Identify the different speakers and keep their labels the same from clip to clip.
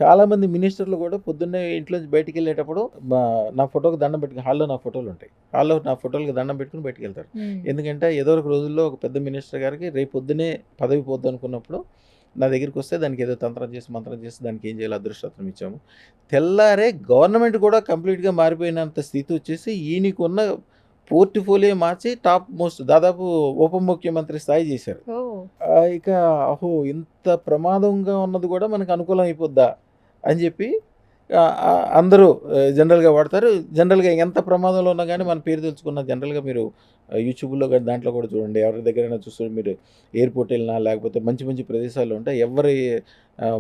Speaker 1: చాలామంది మినిస్టర్లు కూడా పొద్దున్నే ఇంట్లోంచి బయటికెళ్ళేటప్పుడు నా ఫోటోకి దండం పెట్టుకుని హాల్‌లో నా ఫోటోలు ఉంటాయి. హాల్‌లో నా ఫోటోలకి దండం పెట్టుకొని బయటికెళ్తారు. ఎందుకంటే ఏదో ఒక రోజుల్లో ఒక పెద్ద మినిస్టర్ గారికి రేపు పొద్దున్నే పదవి పోద్దనుకున్నప్పుడు నా దగ్గరికొస్తే దానికి ఏదో తంత్రం చేసి, మంత్రం చేసి దానికి ఏం చేయాలో అదృష్టం ఇచ్చాము. తెల్లారే గవర్నమెంట్ కూడా కంప్లీట్‌గా మారిపోయినంత స్థితి వచ్చేసి ఈయనకున్న పోర్ట్‌ఫోలియో మార్చి టాప్ మోస్ట్ దాదాపు ఉప ముఖ్యమంత్రి స్థాయి చేశారు.
Speaker 2: ఓహ్!
Speaker 1: ఇక ఇంత ప్రమాదంగా ఉన్నది కూడా మనకు అనుకూలం అయిపోద్దా అని చెప్పి అందరూ జనరల్‌గా వాడతారు. జనరల్‌గా ఎంత ప్రమాదంలో ఉన్నా గానీ మన పేరు తెలుసుకున్న జనరల్‌గా మీరు యూట్యూబ్‌లో గాని దాంట్లో కూడా చూడండి. ఎవరి దగ్గరైనా చూస్తే మీరు ఎయిర్‌పోర్ట్ ఎళ్ళినా లేకపోతే మంచి మంచి ప్రదేశాల్లో ఉంటే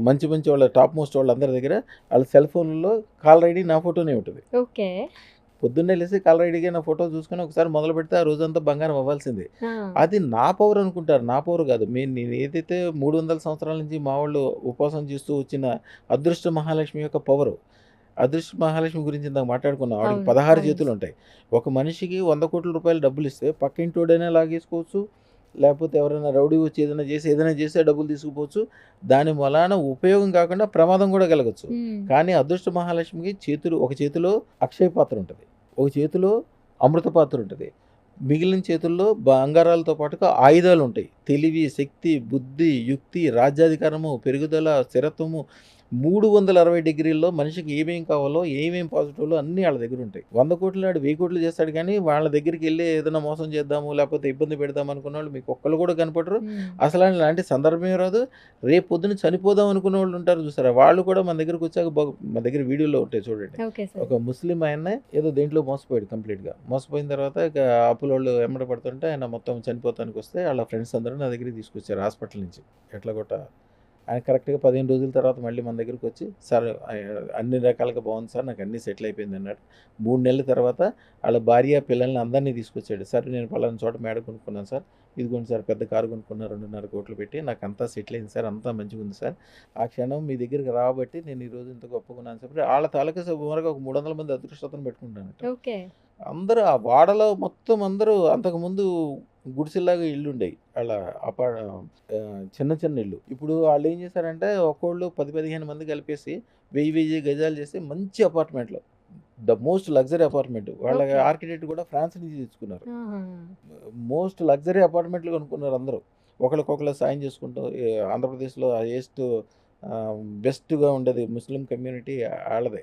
Speaker 1: మంచి మంచి వాళ్ళ టాప్ మోస్ట్ వాళ్ళందరి దగ్గర ఆళ్ళ సెల్ ఫోన్‌లో కాలర్ ఐడీ నా ఫోటోనే ఉంటది.
Speaker 2: ఓకే.
Speaker 1: పొద్దున్నే లేసి కాలర్ ఐడీగా నా ఫోటో చూసుకొని ఒకసారి మొదలుపెడితే ఆ రోజంతా బంగారం అవ్వాల్సిందే.
Speaker 2: ఆ!
Speaker 1: అది నా పవర్ అనుకుంటారు. నా పవర్ కాదు. నేను ఏదైతే 300 సంవత్సరాల నుంచి మా వాళ్ళు ఉపవాసం చేస్తూ వచ్చిన అదృష్ట మహాలక్ష్మి యొక్క పవరు. అదృష్ట మహాలక్ష్మి గురించి ఇందాక మాట్లాడుకున్నాం. ఆవిడకి
Speaker 2: అవును.
Speaker 1: 16
Speaker 2: అవును.
Speaker 1: చేతులుంటాయి. ఒక మనిషికి ₹100,00,00,000 డబ్బులిస్తే పక్కింటోడైనా లాగేసుకోవచ్చు. లేకపోతే ఎవరైనా రౌడీ వచ్చి ఏదైనా చేస్తే డబ్బులు తీసుకుపోవచ్చు. దాని వలన ఉపయోగం కాకుండా ప్రమాదం కూడా కలగొచ్చు.
Speaker 2: హ్మ్.
Speaker 1: కానీ అదృష్ట మహాలక్ష్మికి ఒక చేతిలో అక్షయ పాత్ర ఉంటది. ఒక చేతిలో అమృత పాత్ర ఉంటది. మిగిలిన చేతుల్లో బంగారాలతో పాటుగా ఆయుధాలుంటాయి. తెలివి, శక్తి, బుద్ధి, యుక్తి, రాజ్యాధికారము, పెరుగుదల, స్థిరత్వము 360 డిగ్రీల్లో మనిషికి ఏమేం కావాలో, ఏమేం పాజిటివ్‌లో అన్నీ ఆళ్ళ దగ్గరుంటాయి. 100,00,00,000 ఆడు 1000,00,00,000 చేస్తాడు గానీ, వాళ్ళ దగ్గరికెళ్ళి ఏదైనా మోసం చేద్దాము, లేకపోతే ఇబ్బంది పెడదాం అనుకున్నోళ్ళు మీకు ఒక్కళ్ళు కూడా కనపడరు.
Speaker 2: హ్మ్.
Speaker 1: అసలాంటి సందర్భమే రాదు. రేపు పొద్దున చనిపోదాం అనుకున్నోళ్ళు ఉంటారు చూసారా? వాళ్ళు కూడా మన దగ్గరకొచ్చాక మా దగ్గర వీడియోలో ఉంటాయి చూడండి.
Speaker 2: Okay sir.
Speaker 1: ఒక ముస్లిం ఆయన్నే ఏదో దేంట్లో మోసపోయాడు కంప్లీట్‌గా. మోసపోయిన తర్వాత ఇక అప్పులోళ్ళు ఎమ్మట పడుతుంటే ఆయన మొత్తం చనిపోతానికొస్తే ఆళ్ళ ఫ్రెండ్స్ అందరూ నా దగ్గరికి తీసుకొచ్చారు హాస్పిటల్ నుంచి. ఎట్లాగొట్ట ఆయన కరెక్ట్‌గా 15 రోజుల తర్వాత మళ్ళీ మన దగ్గరికొచ్చి సార్ అన్ని రకాలుగా బాగుంది సార్. నాకు అన్నీ సెటిల్ అయిపోయిందన్నాడు. 3 నెలల తర్వాత ఆళ్ళ భార్య, పిల్లల్ని అందరిని తీసుకొచ్చాడు. సార్ నేను పలానా చోట మేడ కొనుక్కున్నాను సార్. ఇదిగోండి సార్ పెద్ద కారు కొనుక్కున్నా 2,5,00,00,000 పెట్టి. నాకంతా సెటిల్ అయింది సార్. అంతా మంచిగుంది సార్. ఆ క్షణం మీ దగ్గరికి రాబట్టి నేను ఈరోజు ఇంత గొప్పగున్నాను సార్. ఆళ్ళ తాలూకా సుమారుగా ఒక 300 మంది అదృష్టవంతులను పెట్టుకుంటానట.
Speaker 2: ఓకే.
Speaker 1: అందరూ ఆ వాడలో మొత్తం అందరూ అంతకుముందు గుడిసెల్లాగా ఇళ్ళుండేయి. ఆళ్ళ చిన్న చిన్న ఇల్లు. ఇప్పుడు ఆళ్ళేం చేశారంటే ఒక్కోళ్ళు 10, 15 మంది కలిపేసి 1000 గజాలు చేసి మంచి అపార్ట్మెంట్‌లో ద మోస్ట్ లగ్జరీ అపార్ట్మెంట్. వాళ్ళ
Speaker 2: ఓకే.
Speaker 1: ఆర్కిటెక్ట్ కూడా ఫ్రాన్స్ నుంచి తెచ్చుకున్నారు.
Speaker 2: ఆహా!
Speaker 1: మోస్ట్ లగ్జరీ అపార్ట్మెంట్లు కొనుక్కున్నారు అందరూ. ఒకళ్ళకొకళ్ళు సాయం చేసుకుంటూ ఆంధ్రప్రదేశ్‌లో హైయెస్ట్ బెస్ట్‌గా ఉండేది ముస్లిం కమ్యూనిటీ ఆళ్ళదే.